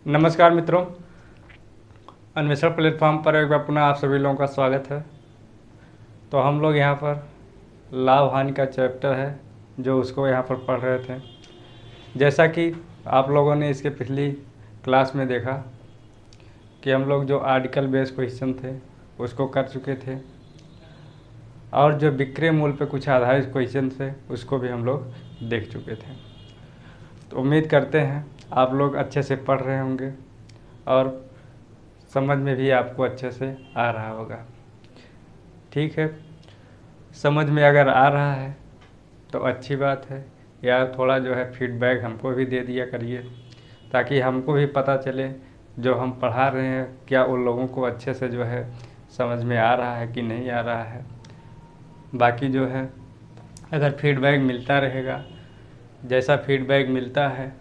नमस्कार मित्रों, अन्वेषण प्लेटफॉर्म पर एक बार पुनः आप सभी लोगों का स्वागत है। तो हम लोग यहाँ पर लाभ हानि का चैप्टर है जो उसको यहाँ पर पढ़ रहे थे। जैसा कि आप लोगों ने इसके पिछली क्लास में देखा कि हम लोग जो आर्टिकल बेस्ड क्वेश्चन थे उसको कर चुके थे और जो विक्रय मूल्य पर कुछ आधारित क्वेश्चन थे उसको भी हम लोग देख चुके थे। तो उम्मीद करते हैं आप लोग अच्छे से पढ़ रहे होंगे और समझ में भी आपको अच्छे से आ रहा होगा। ठीक है, समझ में अगर आ रहा है तो अच्छी बात है, यार थोड़ा जो है फीडबैक हमको भी दे दिया करिए ताकि हमको भी पता चले जो हम पढ़ा रहे हैं क्या उन लोगों को अच्छे से जो है समझ में आ रहा है कि नहीं आ रहा है। बाकी जो है अगर फीडबैक मिलता रहेगा, जैसा फीडबैक मिलता है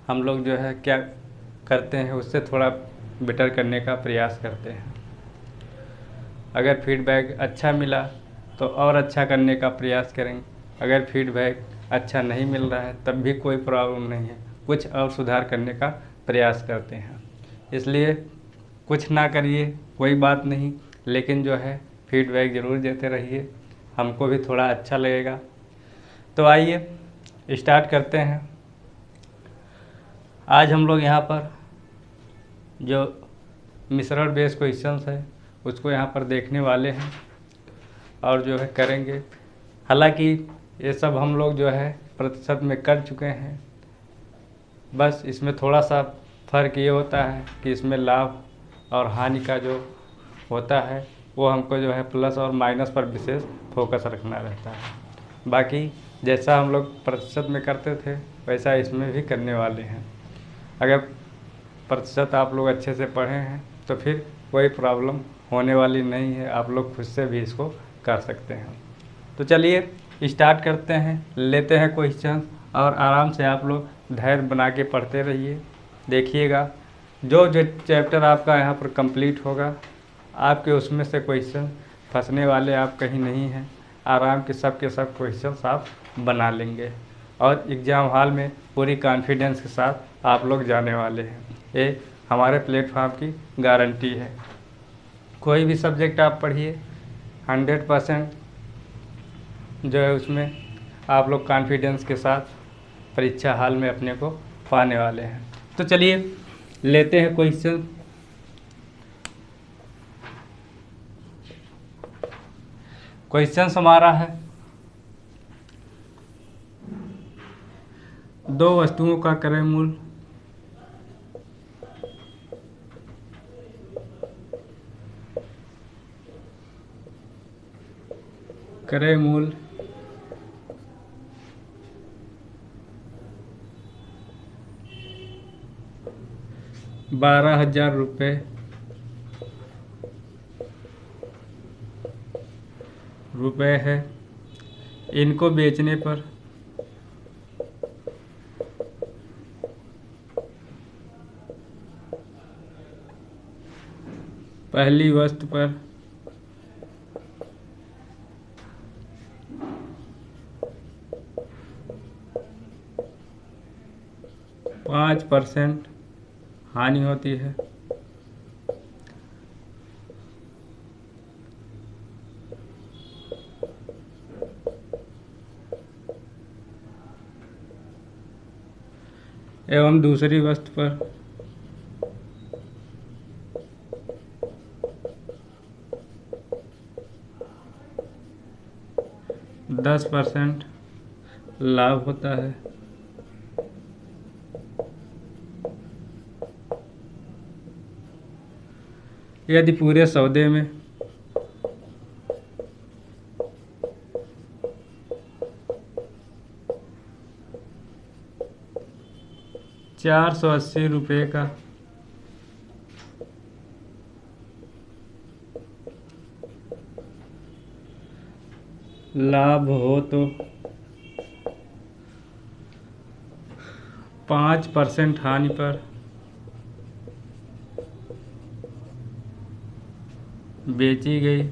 हम लोग जो है क्या करते हैं उससे थोड़ा बेटर करने का प्रयास करते हैं। अगर फीडबैक अच्छा मिला तो और अच्छा करने का प्रयास करेंगे। अगर फीडबैक अच्छा नहीं मिल रहा है तब भी कोई प्रॉब्लम नहीं है, कुछ और सुधार करने का प्रयास करते हैं। इसलिए कुछ ना करिए कोई बात नहीं, लेकिन जो है फीडबैक ज़रूर देते रहिए, हमको भी थोड़ा अच्छा लगेगा। तो आइए स्टार्ट करते हैं। आज हम लोग यहाँ पर जो मिश्रण बेस्ड क्वेश्चंस है उसको यहाँ पर देखने वाले हैं और जो है करेंगे। हालांकि ये सब हम लोग जो है प्रतिशत में कर चुके हैं, बस इसमें थोड़ा सा फ़र्क ये होता है कि इसमें लाभ और हानि का जो होता है वो हमको जो है प्लस और माइनस पर विशेष फोकस रखना रहता है। बाकी जैसा हम लोग प्रतिशत में करते थे वैसा इसमें भी करने वाले हैं। अगर प्रतिशत आप लोग अच्छे से पढ़े हैं तो फिर कोई प्रॉब्लम होने वाली नहीं है, आप लोग खुद से भी इसको कर सकते हैं। तो चलिए स्टार्ट करते हैं, लेते हैं क्वेश्चन और आराम से आप लोग धैर्य बना के पढ़ते रहिए। देखिएगा जो जो चैप्टर आपका यहाँ पर कंप्लीट होगा आपके उसमें से क्वेश्चन फंसने वाले आप कहीं नहीं हैं। आराम के सब क्वेश्चन आप बना लेंगे और एग्ज़ाम हॉल में पूरी कॉन्फिडेंस के साथ आप लोग जाने वाले हैं। ये हमारे प्लेटफॉर्म की गारंटी है। कोई भी सब्जेक्ट आप पढ़िए 100% जो है उसमें आप लोग कॉन्फिडेंस के साथ परीक्षा हॉल में अपने को पाने वाले हैं। तो चलिए लेते हैं क्वेश्चन। क्वेश्चन हमारा है, दो वस्तुओं का क्रय मूल्य क्रय मूल्य 12,000 रुपये है। इनको बेचने पर पहली वस्तु पर 5% हानि होती है। एवं दूसरी वस्तु पर 10% लाभ होता है। यदि पूरे सौदे में 480 रुपये का लाभ हो तो 5% हानि पर बेची गई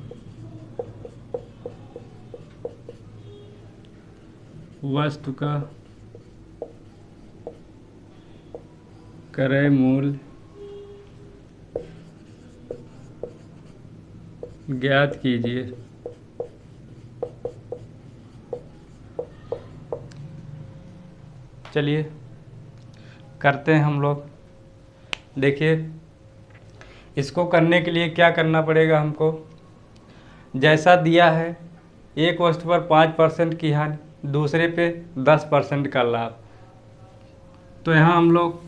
वस्तु का क्रय मूल्य ज्ञात कीजिए। चलिए करते हैं हम लोग। देखिए इसको करने के लिए क्या करना पड़ेगा हमको, जैसा दिया है एक वस्तु पर 5% की हानि, दूसरे पे 10% का लाभ। तो यहाँ हम लोग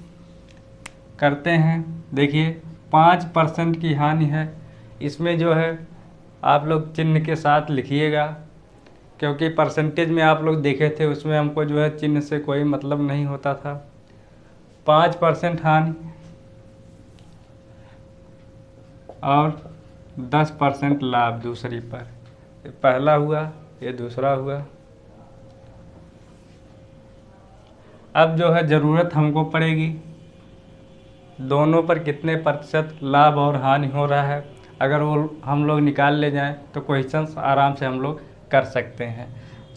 करते हैं। देखिए 5% की हानि है, इसमें जो है आप लोग चिन्ह के साथ लिखिएगा, क्योंकि परसेंटेज में आप लोग देखे थे उसमें हमको जो है चिन्ह से कोई मतलब नहीं होता था। 5% हानि और 10% लाभ दूसरी पर। ये पहला हुआ, ये दूसरा हुआ। अब जो है ज़रूरत हमको पड़ेगी दोनों पर कितने प्रतिशत लाभ और हानि हो रहा है। अगर वो हम लोग निकाल ले जाएं तो क्वेश्चंस आराम से हम लोग कर सकते हैं।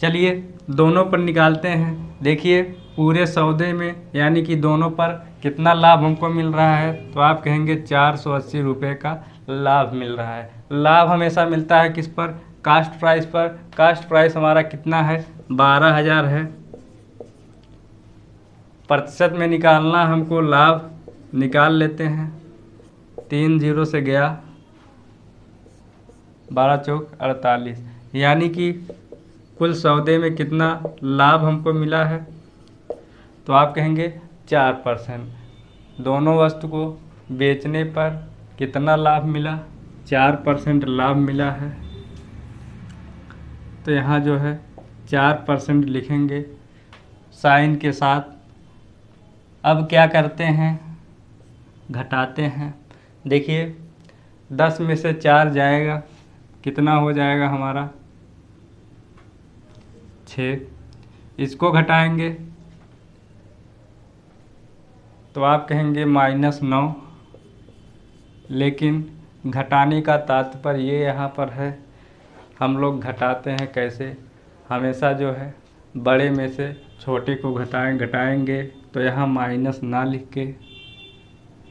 चलिए दोनों पर निकालते हैं। देखिए पूरे सौदे में यानी कि दोनों पर कितना लाभ हमको मिल रहा है, तो आप कहेंगे 480 रुपये का लाभ मिल रहा है। लाभ हमेशा मिलता है किस पर, कास्ट प्राइस पर। कास्ट प्राइस हमारा कितना है, 12,000 है। प्रतिशत में निकालना हमको लाभ, निकाल लेते हैं। 3 0 से गया, 12 चौक 48, यानी कि कुल सौदे में कितना लाभ हमको मिला है, तो आप कहेंगे 4%। दोनों वस्तु को बेचने पर कितना लाभ मिला, 4% लाभ मिला है। तो यहाँ जो है 4% लिखेंगे साइन के साथ। अब क्या करते हैं, घटाते हैं। देखिए 10 में से 4 जाएगा, कितना हो जाएगा हमारा, 6। इसको घटाएंगे तो आप कहेंगे -9, लेकिन घटाने का तात्पर्य ये यहाँ पर है, हम लोग घटाते हैं कैसे, हमेशा जो है बड़े में से छोटे को घटाएंगे। तो यहाँ माइनस ना लिख के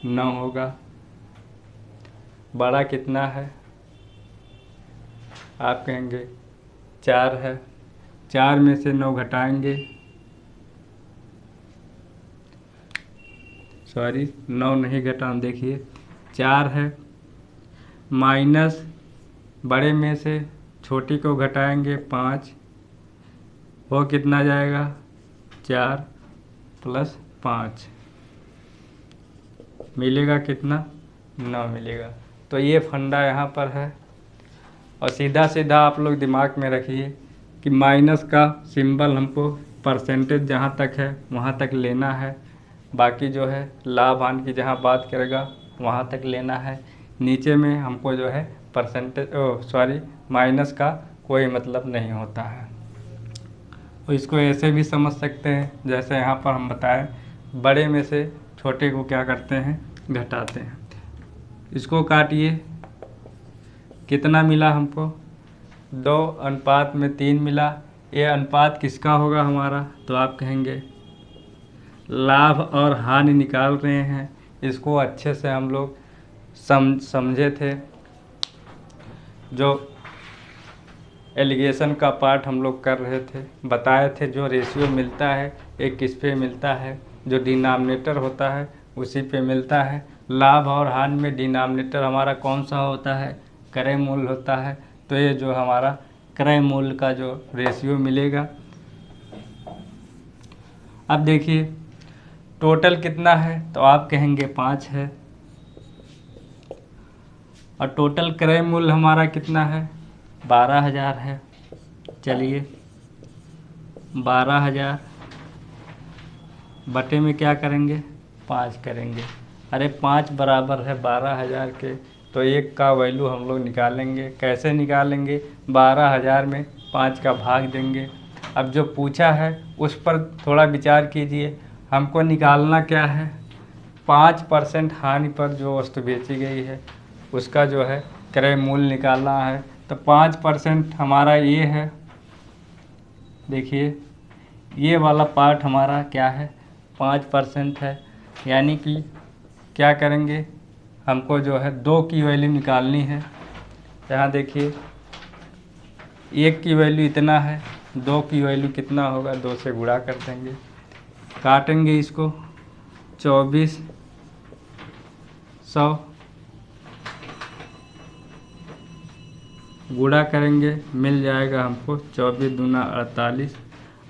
9 होगा। बड़ा कितना है, आप कहेंगे 4 है। 4 में से 9 घटाएंगे, सॉरी 9 नहीं घटाएं, देखिए 4 है, माइनस बड़े में से छोटी को घटाएंगे 5, वो कितना जाएगा, 4 + 5 मिलेगा कितना, 9 मिलेगा। तो ये फंडा यहाँ पर है। और सीधा सीधा आप लोग दिमाग में रखिए कि माइनस का सिंबल हमको परसेंटेज जहाँ तक है वहाँ तक लेना है, बाकी जो है लाभ हानि की जहाँ बात करेगा वहाँ तक लेना है। नीचे में हमको जो है माइनस का कोई मतलब नहीं होता है। और इसको ऐसे भी समझ सकते हैं, जैसे यहाँ पर हम बताएं, बड़े में से छोटे को क्या करते हैं, घटाते हैं। इसको काटिए, कितना मिला हमको, 2:3 मिला। ये अनुपात किसका होगा हमारा, तो आप कहेंगे लाभ और हानि निकाल रहे हैं। इसको अच्छे से हम लोग समझे थे, जो एलिगेशन का पार्ट हम लोग कर रहे थे, बताए थे जो रेशियो मिलता है एक किस पे मिलता है, जो डिनोमिनेटर होता है उसी पे मिलता है। लाभ और हानि में डिनोमिनेटर हमारा कौन सा होता है, क्रय मूल्य होता है। तो ये जो हमारा क्रय मूल्य का जो रेशियो मिलेगा। अब देखिए टोटल कितना है, तो आप कहेंगे 5 है। और टोटल क्रय मूल्य हमारा कितना है, 12,000 है। चलिए 12,000 बटे में क्या करेंगे, 5 करेंगे। अरे 5 बराबर है 12,000 के, तो 1 का वैल्यू हम लोग निकालेंगे। कैसे निकालेंगे, 12,000 में 5 का भाग देंगे। अब जो पूछा है उस पर थोड़ा विचार कीजिए। हमको निकालना क्या है, 5% हानि पर जो वस्तु बेची गई है उसका जो है क्रय मूल्य निकालना है। तो 5% हमारा ये है, देखिए ये वाला पार्ट हमारा क्या है, 5% है। यानी कि क्या करेंगे, हमको जो है 2 की वैल्यू निकालनी है। यहाँ देखिए 1 की वैल्यू इतना है, 2 की वैल्यू कितना होगा, 2 से गुणा कर देंगे। काटेंगे इसको 2400 गुणा करेंगे, मिल जाएगा हमको 24 दूना 48,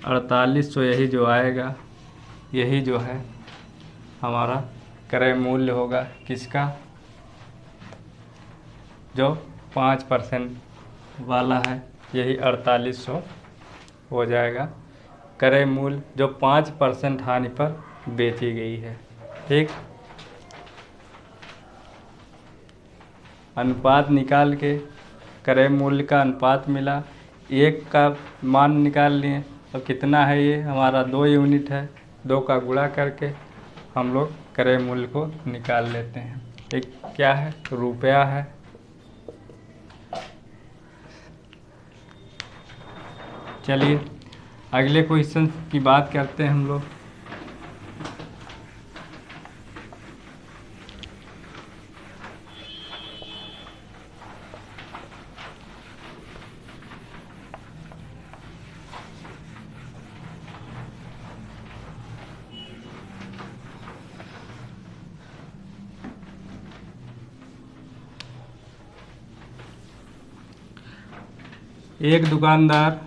4800 यही जो आएगा, यही जो है हमारा क्रय मूल्य होगा किसका, जो 5% वाला है, यही 4800 हो जाएगा क्रय मूल्य जो 5% हानि पर बेची गई है। ठीक, अनुपात निकाल के क्रय मूल्य का अनुपात मिला, 1 का मान निकाल लिए, तो कितना है ये हमारा 2 यूनिट है, 2 का गुणा करके हम लोग क्रय मूल्य को निकाल लेते हैं। एक क्या है, रुपया है। चलिए अगले क्वेश्चन की बात करते हैं हम लोग। एक दुकानदार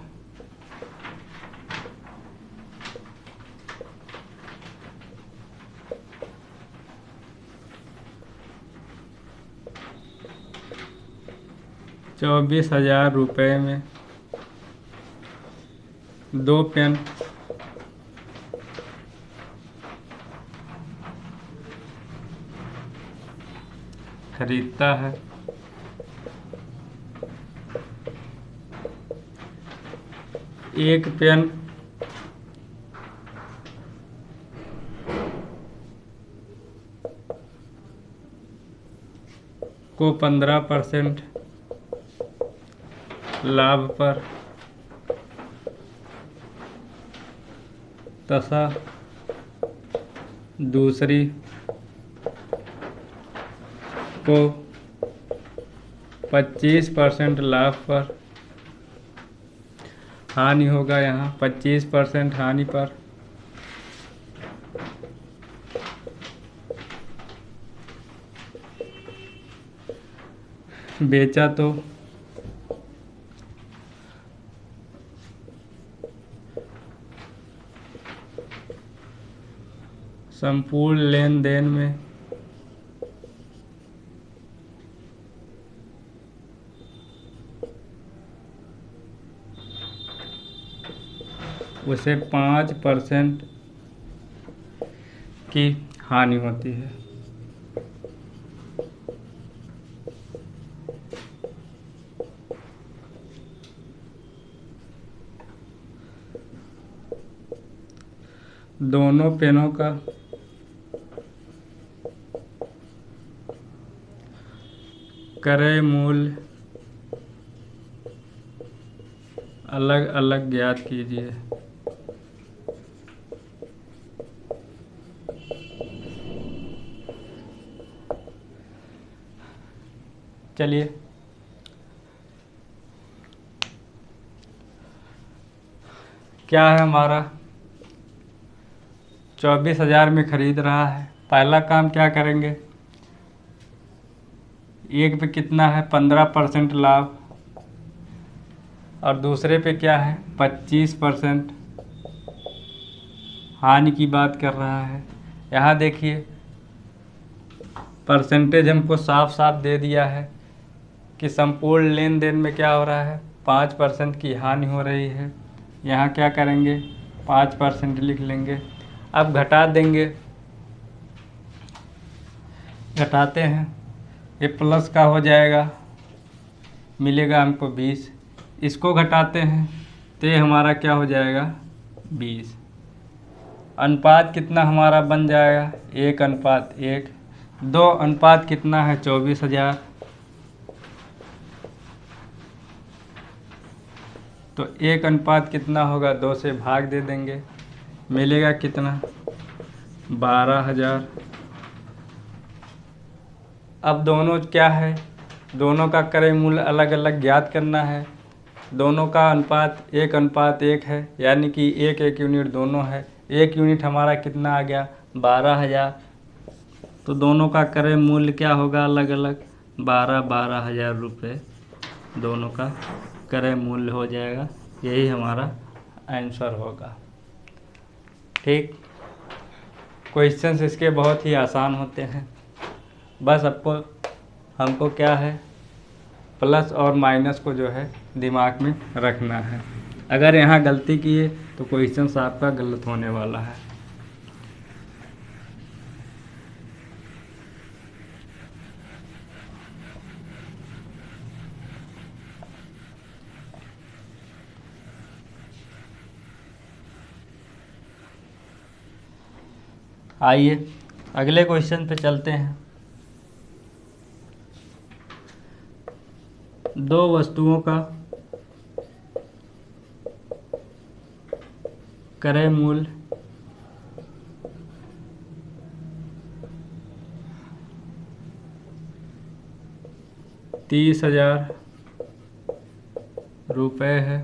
₹24,000 में 2 पेन खरीदता है। एक पेन को 15% लाभ पर तथा दूसरी को 25% लाभ पर हानि होगा। यहाँ 25% हानि पर बेचा तो संपूर्ण लेन देन में उसे 5% की हानि होती है। दोनों पेनों का क्रय मूल्य अलग अलग ज्ञात कीजिए। चलिए क्या है हमारा 24,000 में खरीद रहा है। पहला काम क्या करेंगे, एक पे कितना है 15% लाभ और दूसरे पे क्या है 25% हानि की बात कर रहा है। यहाँ देखिए परसेंटेज हमको साफ साफ दे दिया है कि संपूर्ण लेन देन में क्या हो रहा है 5% की हानि हो रही है। यहाँ क्या करेंगे 5% लिख लेंगे। अब घटा देंगे, घटाते हैं, ये प्लस का हो जाएगा, मिलेगा हमको 20। इसको घटाते हैं तो ये हमारा क्या हो जाएगा 20। अनुपात कितना हमारा बन जाएगा 1:1। 2 अनुपात कितना है 24,000, तो 1 अनुपात कितना होगा 2 से भाग दे देंगे, मिलेगा कितना 12,000। अब दोनों क्या है दोनों का क्रय मूल्य अलग अलग ज्ञात करना है। दोनों का अनुपात 1:1 है, यानी कि 1 यूनिट दोनों है। 1 यूनिट हमारा कितना आ गया? 12,000। तो दोनों का क्रय मूल्य क्या होगा? अलग अलग 12,000 रुपये दोनों का क्रय मूल्य हो जाएगा। यही हमारा आंसर होगा। ठीक, क्वेश्चंस इसके बहुत ही आसान होते हैं। बस हमको क्या है, प्लस और माइनस को जो है दिमाग में रखना है। अगर यहाँ गलती किए तो क्वेश्चंस आपका गलत होने वाला है। आइए अगले क्वेश्चन पे चलते हैं। दो वस्तुओं का क्रय मूल्य 30,000 रुपये है।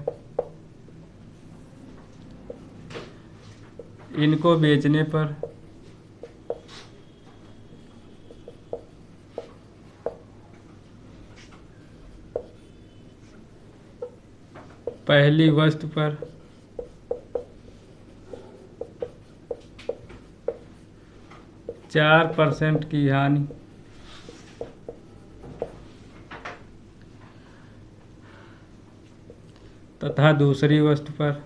इनको बेचने पर पहली वस्तु पर 4% की हानि तथा दूसरी वस्तु पर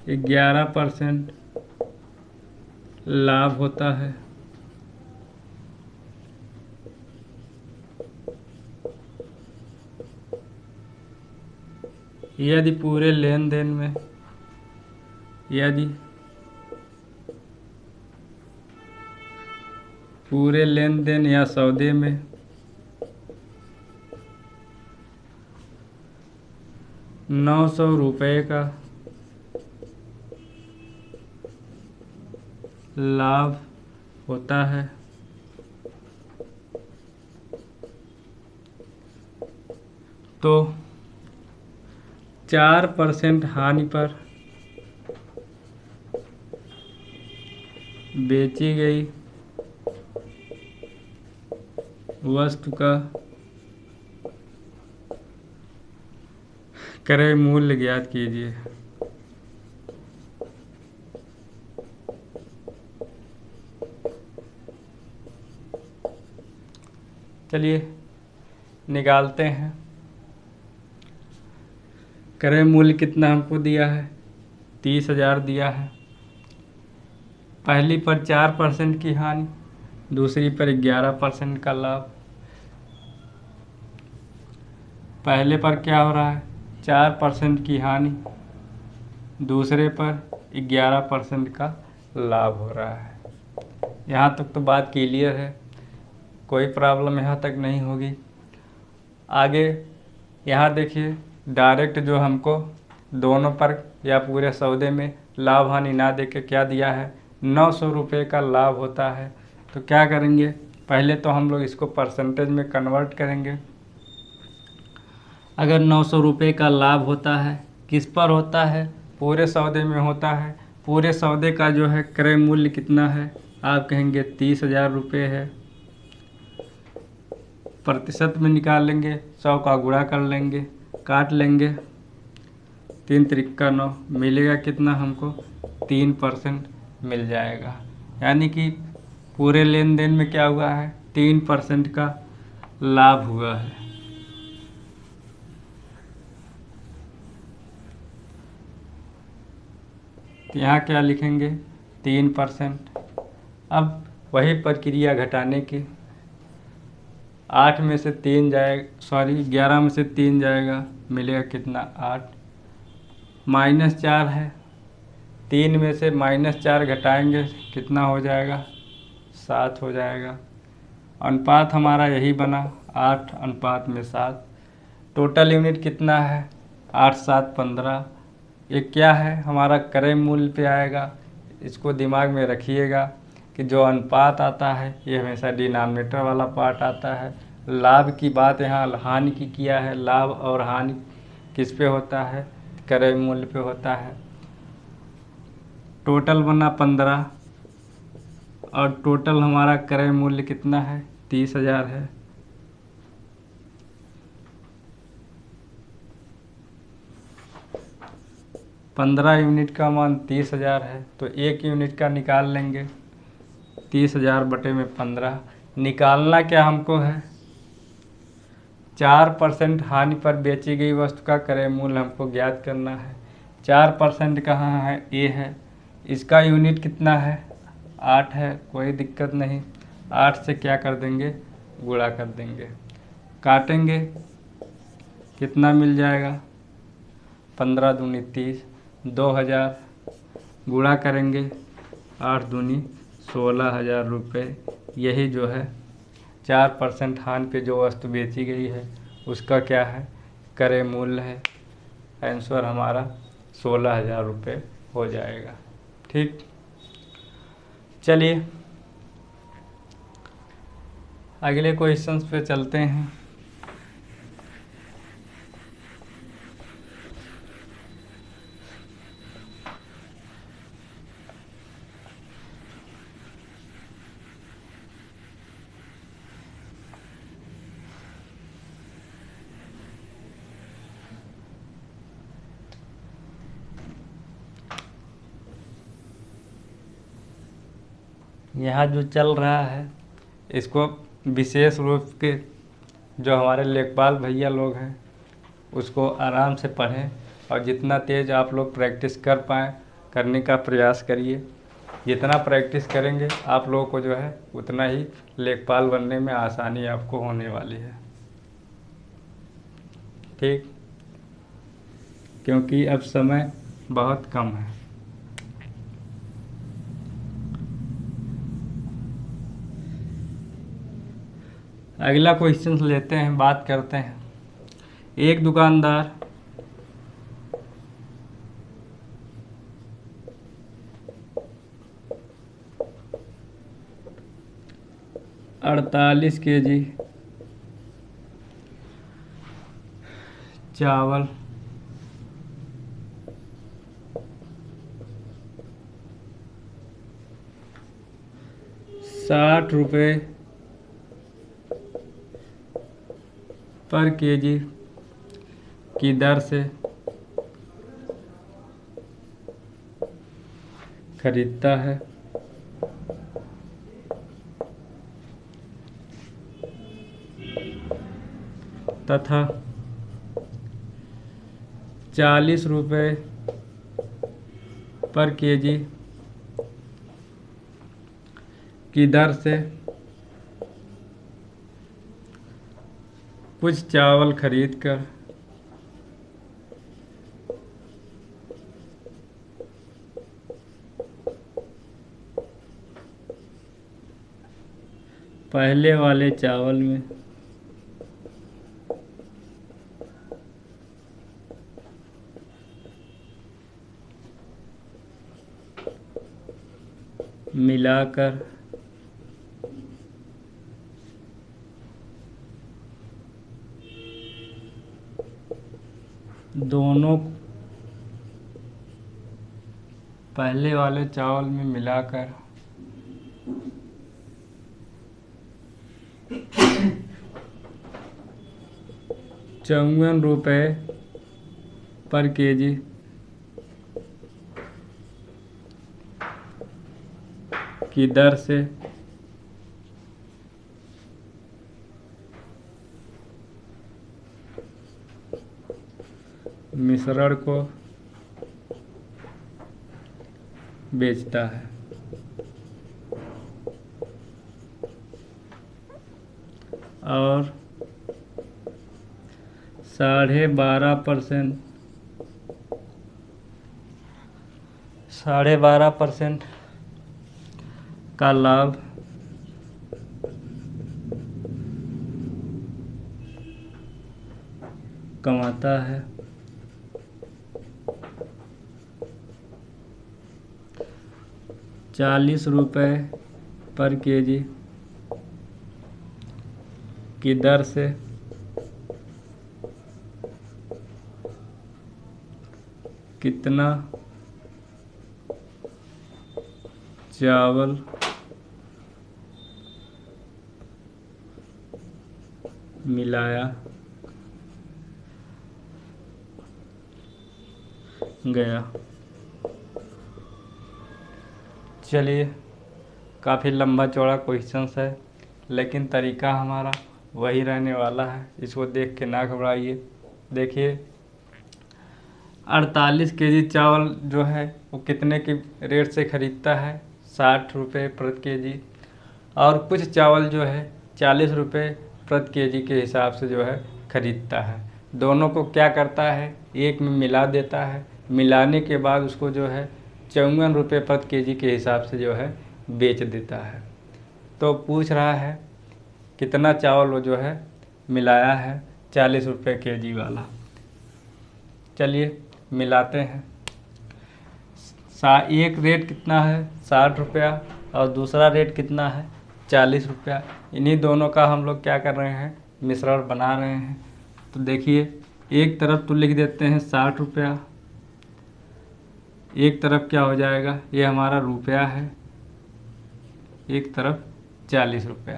11% लाभ होता है। यदि पूरे लेन देन में पूरे लेन देन या सौदे में ₹900 का लाभ होता है तो 4% हानि पर बेची गई वस्तु का क्रय मूल्य ज्ञात कीजिए। चलिए निकालते हैं। क्रय मूल्य कितना हमको दिया है? 30,000 दिया है। पहली पर 4% की हानि, दूसरी पर 11% का लाभ। पहले पर क्या हो रहा है? 4% की हानि, दूसरे पर 11% का लाभ हो रहा है। यहाँ तक तो बात क्लियर है, कोई प्रॉब्लम यहाँ तक नहीं होगी। आगे यहाँ देखिए, डायरेक्ट जो हमको दोनों पर या पूरे सौदे में लाभ हानि ना देके क्या दिया है? 900 रुपये का लाभ होता है। तो क्या करेंगे, पहले तो हम लोग इसको परसेंटेज में कन्वर्ट करेंगे। अगर 900 रुपये का लाभ होता है, किस पर होता है? पूरे सौदे में होता है। पूरे सौदे का जो है क्रय मूल्य कितना है? आप कहेंगे 30,000 रुपये है। प्रतिशत में निकालेंगे, 100 का गुणा कर लेंगे, काट लेंगे, 3 त्रिका 9, मिलेगा कितना हमको? 3% मिल जाएगा। यानी कि पूरे लेन देन में क्या हुआ है? 3% का लाभ हुआ है। तो यहाँ क्या लिखेंगे? 3%। अब वही प्रक्रिया घटाने की, 8 में से 3 जाएगा, सॉरी 11 में से 3 जाएगा, मिलेगा कितना? 8। -4 है, 3 में से -4 घटाएंगे, कितना हो जाएगा? 7 हो जाएगा। अनुपात हमारा यही बना, 8:7। टोटल यूनिट कितना है? 8 7 15। ये क्या है? हमारा क्रय मूल्य पे आएगा। इसको दिमाग में रखिएगा कि जो अनुपात आता है ये हमेशा डिनोमिनेटर वाला पार्ट आता है। लाभ की बात यहाँ हानि की किया है, लाभ और हानि किस पे होता है, क्रय मूल्य पे होता है। टोटल बना 15 और टोटल हमारा क्रय मूल्य कितना है, 30,000 है। पंद्रह यूनिट का मान 30,000 है तो 1 यूनिट का निकाल लेंगे। 30,000 बटे में 15। निकालना क्या हमको है, 4% हानि पर बेची गई वस्तु का क्रय मूल्य हमको ज्ञात करना है। 4% कहाँ है, ए है। इसका यूनिट कितना है, 8 है, कोई दिक्कत नहीं। 8 से क्या कर देंगे, गुणा कर देंगे। काटेंगे कितना मिल जाएगा, 15 दूनी 30, 2,000। गुणा करेंगे 8 दूनी 16,000 रुपये। यही जो है 4% हानि पे जो वस्तु बेची गई है उसका क्या है, क्रय मूल्य है। आंसर हमारा 16,000 रुपये हो जाएगा। ठीक, चलिए अगले क्वेश्चंस पे चलते हैं। यहाँ जो चल रहा है इसको विशेष रूप के जो हमारे लेखपाल भैया लोग हैं उसको आराम से पढ़ें और जितना तेज़ आप लोग प्रैक्टिस कर पाएँ करने का प्रयास करिए। जितना प्रैक्टिस करेंगे आप लोगों को जो है उतना ही लेखपाल बनने में आसानी आपको होने वाली है। ठीक, क्योंकि अब समय बहुत कम है। अगला क्वेश्चन लेते हैं, बात करते हैं। एक दुकानदार अड़तालीस kg चावल 60 रुपये पर केजी की दर से खरीदता है तथा 40 रुपये पर केजी की दर से कुछ चावल खरीदकर पहले वाले चावल में मिलाकर दोनों पहले वाले चावल में मिलाकर 54 रुपये पर केजी की दर से मिश्रण को बेचता है और 12.5% का लाभ कमाता है। ₹40 पर केजी की दर से कितना चावल मिलाया गया। चलिए, काफ़ी लंबा चौड़ा क्वेश्चंस है, लेकिन तरीका हमारा वही रहने वाला है। इसको देख के ना घबराइए। देखिए, 48 केजी चावल जो है वो कितने की रेट से ख़रीदता है? ₹60 प्रति केजी। और कुछ चावल जो है ₹40 प्रति केजी के हिसाब से जो है ख़रीदता है। दोनों को क्या करता है, एक में मिला देता है। मिलाने के बाद उसको जो है ₹54 प्रति केजी के हिसाब से जो है बेच देता है। तो पूछ रहा है कितना चावल वो जो है मिलाया है ₹40 केजी वाला। चलिए मिलाते हैं। एक रेट कितना है ₹60 और दूसरा रेट कितना है ₹40। इन्हीं दोनों का हम लोग क्या कर रहे हैं, मिश्रण बना रहे हैं। तो देखिए, एक तरफ तो लिख देते हैं ₹60, एक तरफ क्या हो जाएगा, ये हमारा रुपया है, एक तरफ ₹40।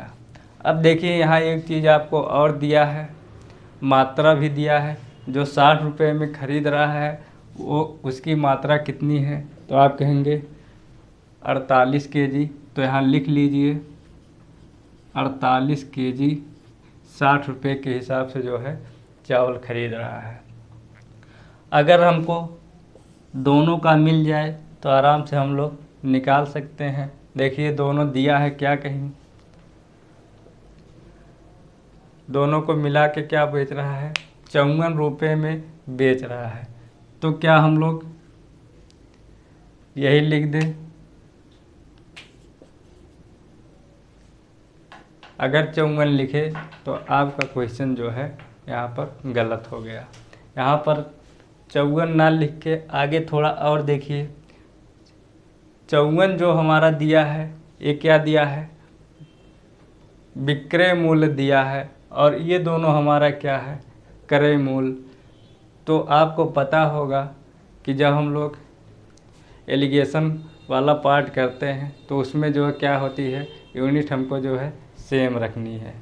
अब देखिए, यहाँ एक चीज़ आपको और दिया है, मात्रा भी दिया है। जो ₹60 में ख़रीद रहा है वो उसकी मात्रा कितनी है, तो आप कहेंगे 48 केजी। तो यहाँ लिख लीजिए 48 केजी ₹60 के हिसाब से जो है चावल खरीद रहा है। अगर हमको दोनों का मिल जाए तो आराम से हम लोग निकाल सकते हैं। देखिए, दोनों दिया है, क्या कहीं दोनों को मिला के क्या बेच रहा है, ₹54 में बेच रहा है। तो क्या हम लोग यही लिख दें? अगर 54 लिखे तो आपका क्वेश्चन जो है यहाँ पर गलत हो गया। यहाँ पर 54 ना लिख के आगे थोड़ा और देखिए। 54 जो हमारा दिया है, ये क्या दिया है, विक्रय मूल्य दिया है, और ये दोनों हमारा क्या है, क्रय मूल्य। तो आपको पता होगा कि जब हम लोग एलिगेशन वाला पार्ट करते हैं तो उसमें जो है क्या होती है, यूनिट हमको जो है सेम रखनी है।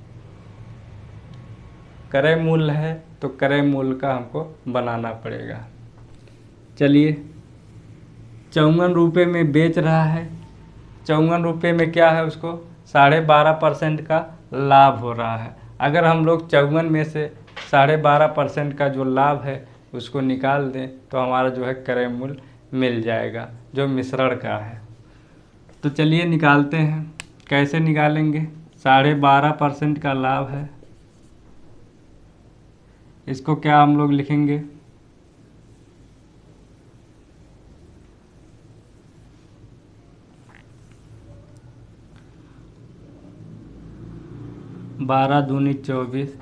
क्रय मूल्य है तो क्रय मूल्य का हमको बनाना पड़ेगा। चलिए, ₹54 में बेच रहा है। ₹54 में क्या है, उसको 12.5% का लाभ हो रहा है। अगर हम लोग 54 में से 12.5% का जो लाभ है उसको निकाल दें तो हमारा जो है क्रय मूल्य मिल जाएगा, जो मिश्रण का है। तो चलिए निकालते हैं। कैसे निकालेंगे? 12.5% का लाभ है, इसको क्या हम लोग लिखेंगे, बारह दूनी 24,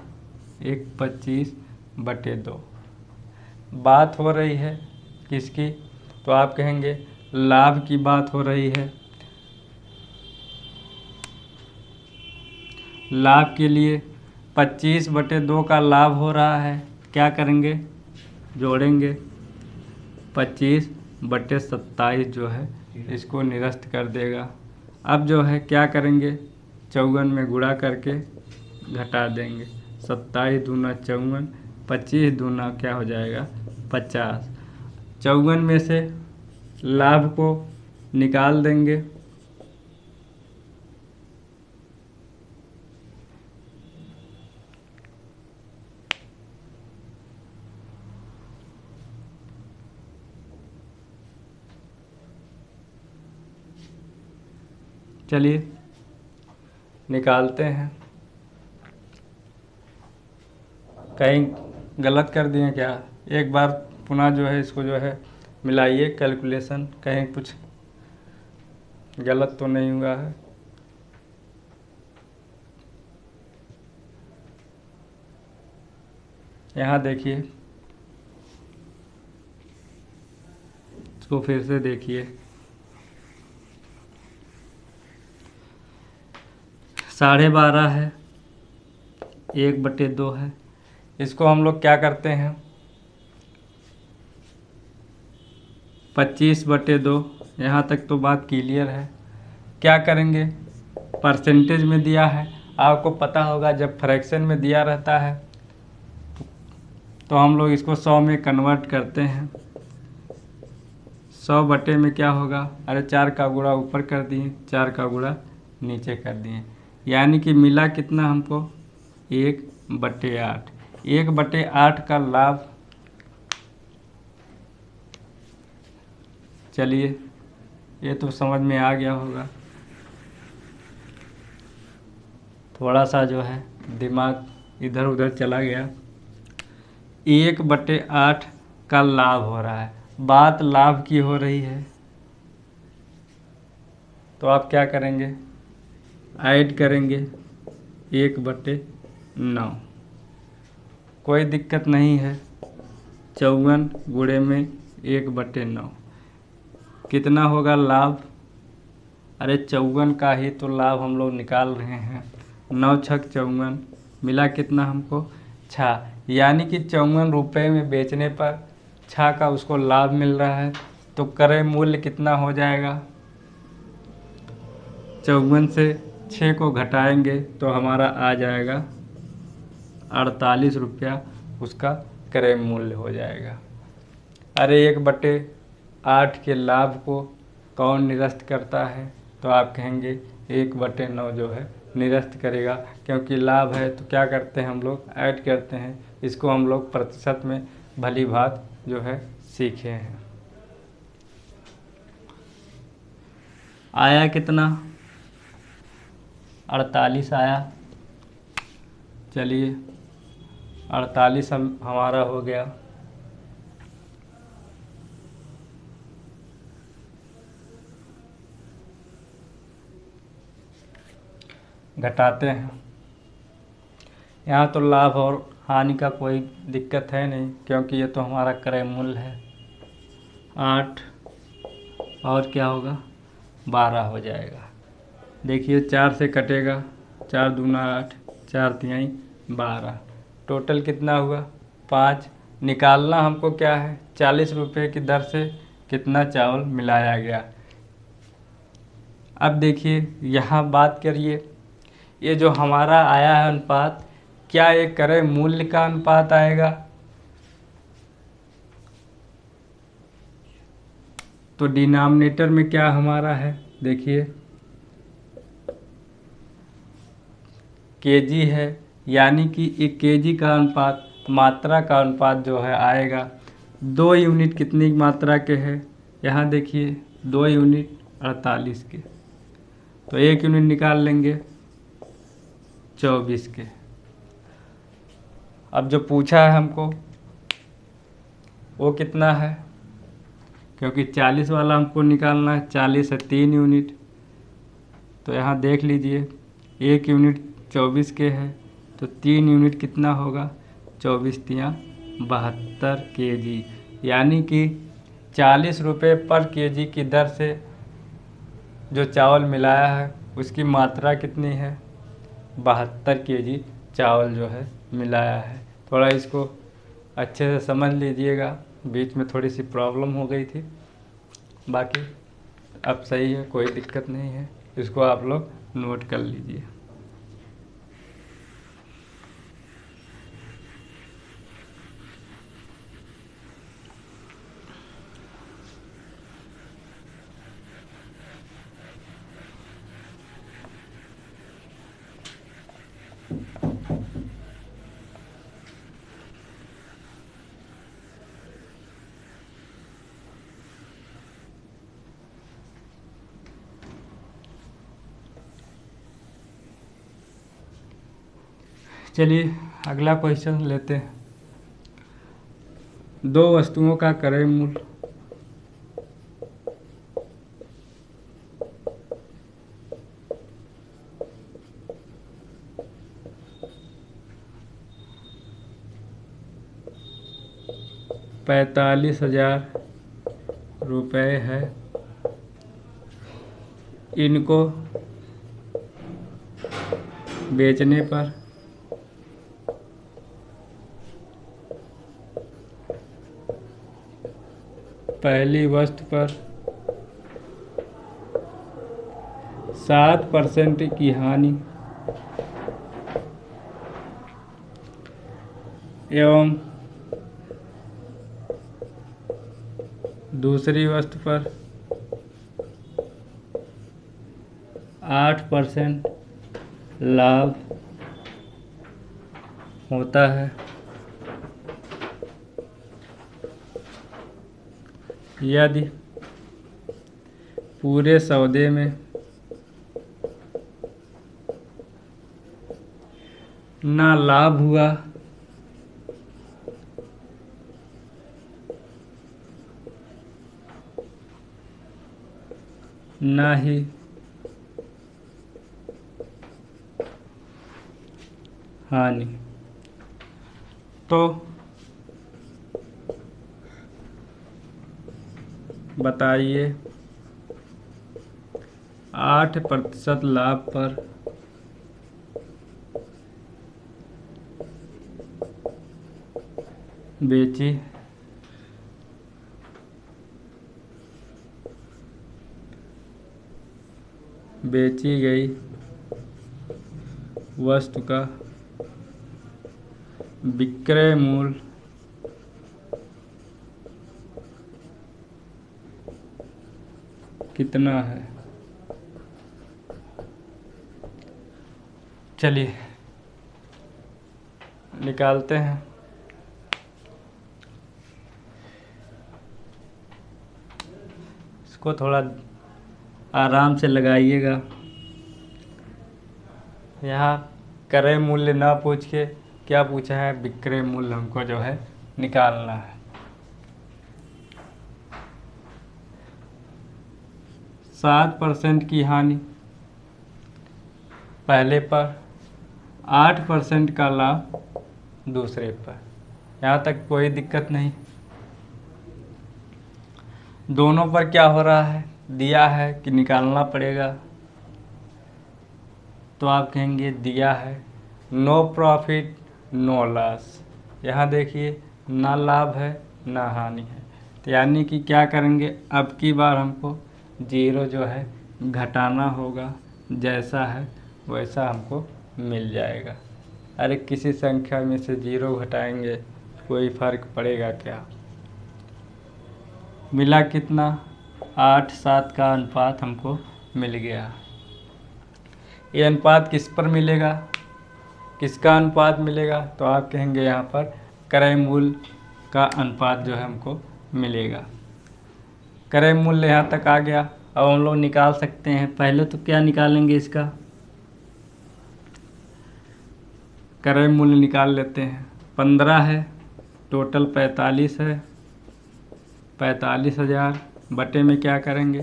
1 25/2। बात हो रही है किसकी, तो आप कहेंगे लाभ की बात हो रही है। लाभ के लिए 25/2 का लाभ हो रहा है। क्या करेंगे, जोड़ेंगे 25/27 जो है इसको निरस्त कर देगा। अब जो है क्या करेंगे, 54 में गुणा करके घटा देंगे। 27 दूना 54, 25 दूना क्या हो जाएगा 50। 54 में से लाभ को निकाल देंगे। चलिए निकालते हैं। कहीं गलत कर दिए क्या? एक बार पुनः जो है इसको जो है मिलाइए, कैलकुलेशन कहीं कुछ गलत तो नहीं हुआ है। यहाँ देखिए, इसको फिर से देखिए। 12.5 है, 1/2 है। इसको हम लोग क्या करते हैं, 25/2। यहाँ तक तो बात क्लियर है। क्या करेंगे, परसेंटेज में दिया है, आपको पता होगा जब फ्रैक्शन में दिया रहता है तो हम लोग इसको 100 में कन्वर्ट करते हैं। 100 बटे में क्या होगा, अरे 4 का गुणा ऊपर कर दिए, 4 का गुणा नीचे कर दिए, यानी कि मिला कितना हमको, 1/8। 1/8 का लाभ, चलिए ये तो समझ में आ गया होगा। थोड़ा सा जो है दिमाग इधर उधर चला गया। 1/8 का लाभ हो रहा है, बात लाभ की हो रही है, तो आप क्या करेंगे, ऐड करेंगे 1/9। कोई दिक्कत नहीं है। 54 गुणे में 1/9 कितना होगा लाभ, अरे 54 का ही तो लाभ हम लोग निकाल रहे हैं। 9 छक 54, मिला कितना हमको, 6, यानी कि 54 रुपये में बेचने पर 6 का उसको लाभ मिल रहा है। तो क्रय मूल्य कितना हो जाएगा, 54 से 6 को घटाएंगे तो हमारा आ जाएगा 48 रुपया, उसका क्रय मूल्य हो जाएगा। अरे 1/8 के लाभ को कौन निरस्त करता है, तो आप कहेंगे 1/9 जो है निरस्त करेगा, क्योंकि लाभ है तो क्या करते हैं हम लोग, ऐड करते हैं। इसको हम लोग प्रतिशत में भली भात जो है सीखे हैं। आया कितना, 48 आया। चलिए 48 हमारा हो गया। घटाते हैं। यहाँ तो लाभ और हानि का कोई दिक्कत है नहीं, क्योंकि ये तो हमारा क्रय मूल्य है। 8 और क्या होगा, 12 हो जाएगा। देखिए 4 से कटेगा, 4 दूना 8, 4 तिहाई 12, टोटल कितना हुआ 5। निकालना हमको क्या है, 40 रुपये की दर से कितना चावल मिलाया गया। अब देखिए यहाँ बात करिए, ये जो हमारा आया है अनुपात, क्या ये क्रय मूल्य का अनुपात आएगा, तो डिनोमिनेटर में क्या हमारा है, देखिए केजी है, यानी कि एक केजी का अनुपात, मात्रा का अनुपात जो है आएगा। 2 यूनिट कितनी मात्रा के है, यहाँ देखिए 2 यूनिट 48 के, तो 1 यूनिट निकाल लेंगे 24 के। अब जो पूछा है हमको वो कितना है, क्योंकि 40 वाला हमको निकालना है, 40 है 3 यूनिट, तो यहाँ देख लीजिए 1 यूनिट 24 के है, तो 3 यूनिट कितना होगा, 24 तिया 72 केजी, यानी कि 40 रुपये पर केजी की दर से जो चावल मिलाया है उसकी मात्रा कितनी है, 72 केजी चावल जो है मिलाया है। थोड़ा इसको अच्छे से समझ लीजिएगा, बीच में थोड़ी सी प्रॉब्लम हो गई थी, बाकी अब सही है, कोई दिक्कत नहीं है। इसको आप लोग नोट कर लीजिए। चलिए अगला क्वेश्चन लेते हैं। 2 वस्तुओं का क्रय मूल्य ₹45,000 है। इनको बेचने पर पहली वस्तु पर 7% की हानि एवं दूसरी वस्तु पर 8% लाभ होता है। यदि पूरे सौदे में ना लाभ हुआ ना ही हानि, तो बताइए 8% लाभ पर बेची गई वस्तु का विक्रय मूल्य कितना है। चलिए निकालते हैं। इसको थोड़ा आराम से लगाइएगा। यहाँ क्रय मूल्य ना पूछ के क्या पूछा है, विक्रय मूल्य हमको जो है निकालना है। 7% की हानि, पहले पर 8% का लाभ दूसरे पर। यहाँ तक कोई दिक्कत नहीं। दोनों पर क्या हो रहा है, दिया है कि निकालना पड़ेगा, तो आप कहेंगे दिया है, नो प्रॉफिट नो लॉस। यहाँ देखिए ना लाभ है ना हानि है, तो यानी कि क्या करेंगे, अब की बार हमको जीरो जो है घटाना होगा, जैसा है वैसा हमको मिल जाएगा। अरे किसी संख्या में से जीरो घटाएंगे कोई फर्क पड़ेगा क्या। मिला कितना, 8-7 का अनुपात हमको मिल गया। ये अनुपात किस पर मिलेगा, किसका अनुपात मिलेगा, तो आप कहेंगे यहाँ पर क्रय मूल्य का अनुपात जो है हमको मिलेगा। क्रय मूल्य यहाँ तक आ गया। अब हम लोग निकाल सकते हैं। पहले तो क्या निकालेंगे, इसका क्रय मूल्य निकाल लेते हैं। 15 है, टोटल 45 है। 45,000 बटे में क्या करेंगे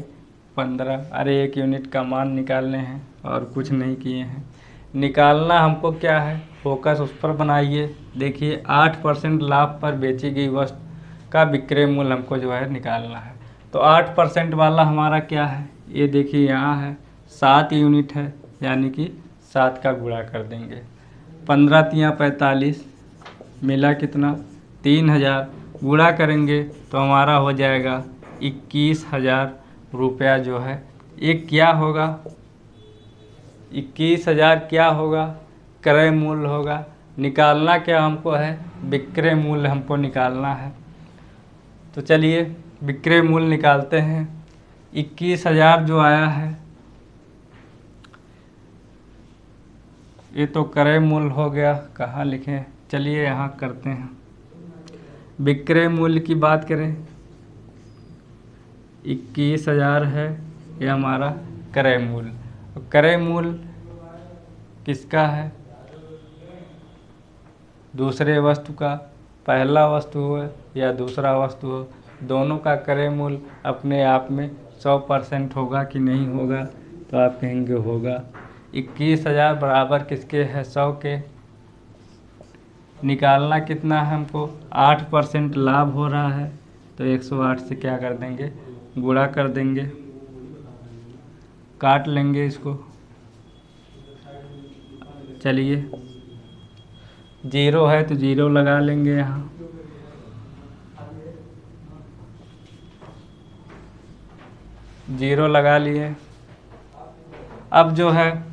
15। अरे 1 यूनिट का मान निकालने हैं और कुछ नहीं किए हैं। निकालना हमको क्या है, फोकस उस पर बनाइए। देखिए 8% लाभ पर बेची गई वस्तु का विक्रय मूल्य हमको जो है निकालना है। तो 8% वाला हमारा क्या है, ये देखिए यहाँ है 7 यूनिट है, यानी कि 7 का गुणा कर देंगे। 15 तियाँ 45, मिला कितना 3,000, गुणा करेंगे तो हमारा हो जाएगा 21,000 रुपया जो है। ये क्या होगा, 21,000 क्या होगा, क्रय मूल्य होगा। निकालना क्या हमको है, विक्रय मूल्य हमको निकालना है। तो चलिए विक्रय मूल्य निकालते हैं। 21,000 जो आया है, ये तो क्रय मूल्य हो गया। कहाँ लिखें, चलिए यहाँ करते हैं। विक्रय मूल्य की बात करें, 21,000 है, ये हमारा क्रय मूल्य। क्रय मूल्य किसका है, दूसरे वस्तु का। पहला वस्तु हो या दूसरा वस्तु हो, दोनों का क्रय मूल्य अपने आप में 100% होगा कि नहीं होगा, तो आप कहेंगे होगा। 21,000 बराबर किसके है, 100 के। निकालना कितना है हमको, 8% लाभ हो रहा है, तो 108 से क्या कर देंगे, गुणा कर देंगे। काट लेंगे इसको। चलिए, 0 है तो 0 लगा लेंगे यहाँ। जीरो लगा लिए। अब जो है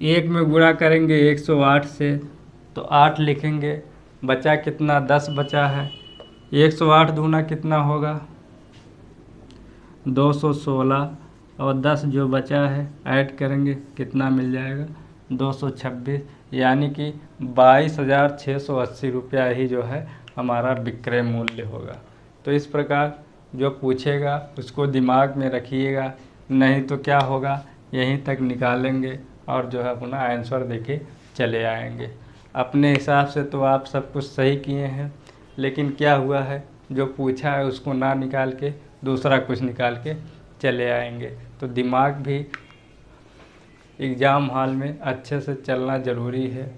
1 में गुणा करेंगे 108 से, तो 8 लिखेंगे। बचा कितना? 10 बचा है। 108 दूना कितना होगा? 216, और 10 जो बचा है ऐड करेंगे कितना मिल जाएगा? 226, यानी कि 22,680 रुपया ही जो है हमारा विक्रय मूल्य होगा। तो इस प्रकार जो पूछेगा उसको दिमाग में रखिएगा, नहीं तो क्या होगा, यहीं तक निकालेंगे और जो है अपना आंसर देके चले आएंगे। अपने हिसाब से तो आप सब कुछ सही किए हैं, लेकिन क्या हुआ है, जो पूछा है उसको ना निकाल के दूसरा कुछ निकाल के चले आएंगे। तो दिमाग भी एग्ज़ाम हॉल में अच्छे से चलना ज़रूरी है।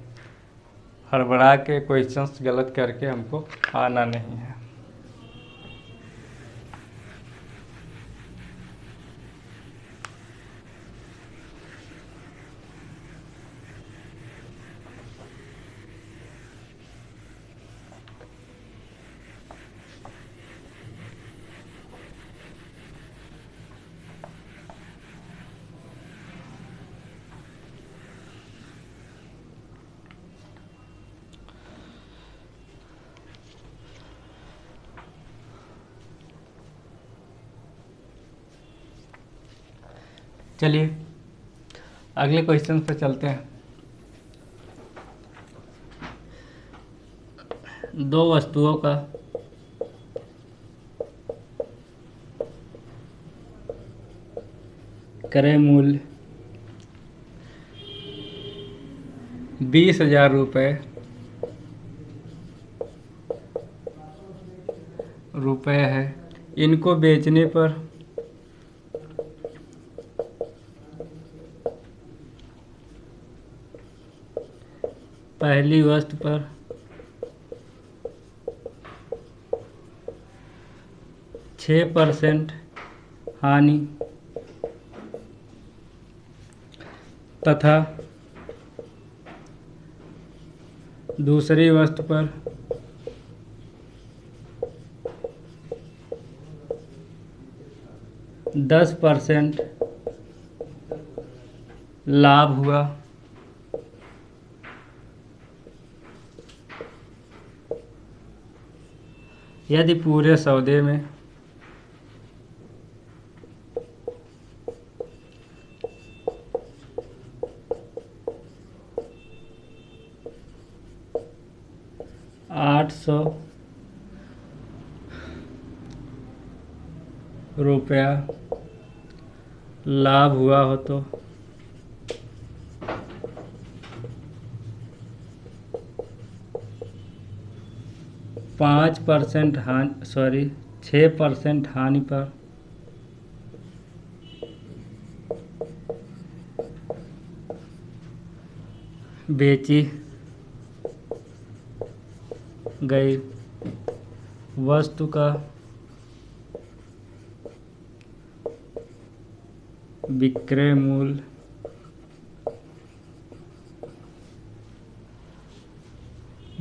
हड़बड़ा के क्वेश्चंस गलत करके हमको आना नहीं है। चलिए अगले क्वेश्चन पे चलते हैं। 2 वस्तुओं का क्रय मूल्य 20,000 रुपये है। इनको बेचने पर पहली वस्तु पर 6% हानि तथा दूसरी वस्तु पर 10% लाभ हुआ। यदि पूरे सौदे में ₹800 लाभ हुआ हो तो 6% हानि पर बेची गई वस्तु का विक्रय मूल्य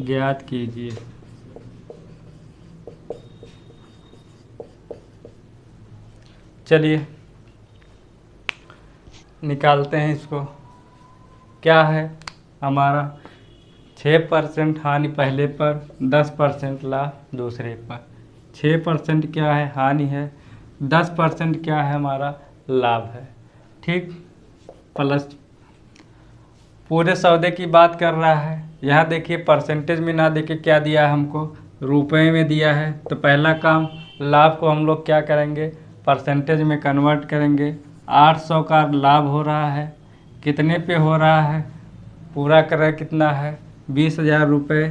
ज्ञात कीजिए। चलिए निकालते हैं इसको। क्या है हमारा? 6% हानि पहले पर, 10% लाभ दूसरे पर। 6% क्या है? हानि है। 10% क्या है? हमारा लाभ है। ठीक, प्लस पूरे सौदे की बात कर रहा है। यहाँ देखिए परसेंटेज में ना देके क्या दिया है हमको, रुपए में दिया है। तो पहला काम, लाभ को हम लोग क्या करेंगे, परसेंटेज में कन्वर्ट करेंगे। 800 का लाभ हो रहा है, कितने पे हो रहा है, पूरा क्रय कितना है, 20,000 रुपये।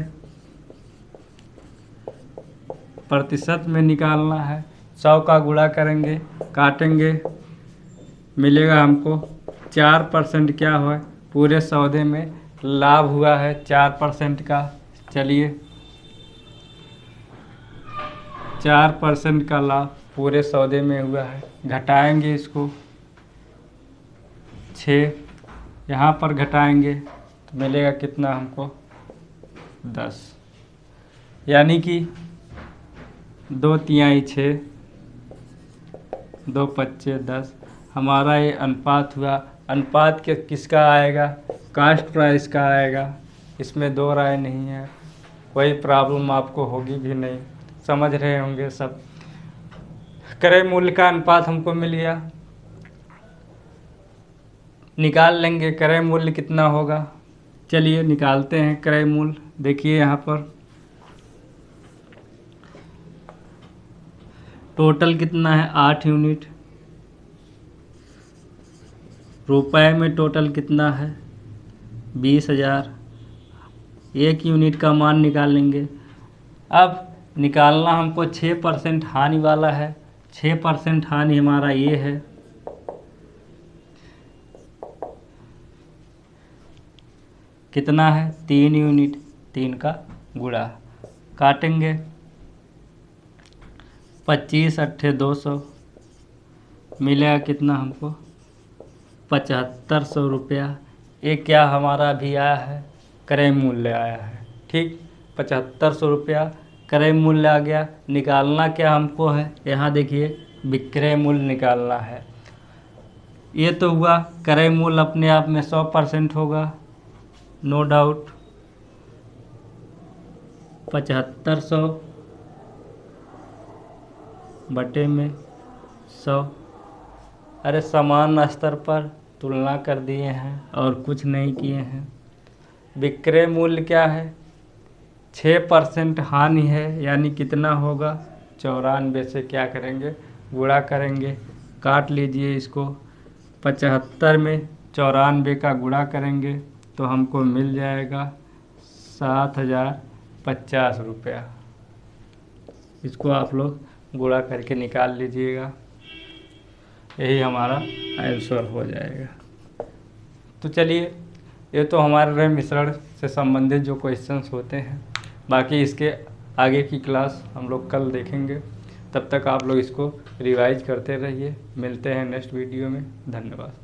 प्रतिशत में निकालना है, 100 का गुणा करेंगे, काटेंगे, मिलेगा हमको 4% क्या हुआ, पूरे सौदे में लाभ हुआ है 4% का। चलिए 4% का लाभ पूरे सौदे में हुआ है, घटाएंगे इसको। 6 यहाँ पर घटाएंगे तो मिलेगा कितना हमको 10, यानी कि 2 तिहाई 6, 2 पच्चे 10। हमारा ये अनुपात हुआ। अनुपात के किसका आएगा? कास्ट प्राइस का आएगा। इसमें दो राय नहीं है, कोई प्रॉब्लम आपको होगी भी नहीं, समझ रहे होंगे सब। क्रय मूल्य का अनुपात हमको मिल गया, निकाल लेंगे क्रय मूल्य कितना होगा। चलिए निकालते हैं क्रय मूल्य। देखिए यहाँ पर टोटल कितना है 8 यूनिट। रुपए में टोटल कितना है 20,000। 1 यूनिट का मान निकाल लेंगे। अब निकालना हमको 6% हानि वाला है। 6% हानि हमारा ये है। कितना है 3 यूनिट, 3 का गुणा काटेंगे 25 अट्ठे 200, मिलेगा कितना हमको 7500 रुपया। ये क्या हमारा भी आया है, क्रय मूल्य आया है। ठीक, 7500 रुपया क्रय मूल्य आ गया। निकालना क्या हमको है, यहाँ देखिए विक्रय मूल्य निकालना है। ये तो हुआ क्रय मूल्य अपने आप में 100% होगा, नो डाउट। 7500 बटे में 100। अरे समान स्तर पर तुलना कर दिए हैं और कुछ नहीं किए हैं। विक्रय मूल्य क्या है, 6% हानि है, यानी कितना होगा 94 से क्या करेंगे गुणा करेंगे। काट लीजिए इसको। 75 में 94 का गुणा करेंगे तो हमको मिल जाएगा 7050 रुपया। इसको आप लोग गुणा करके निकाल लीजिएगा, यही हमारा आंसर हो जाएगा। तो चलिए, ये तो हमारे रहे मिश्रण से संबंधित जो क्वेश्चंस होते हैं। बाकी इसके आगे की क्लास हम लोग कल देखेंगे। तब तक आप लोग इसको रिवाइज करते रहिए। मिलते हैं नेक्स्ट वीडियो में। धन्यवाद।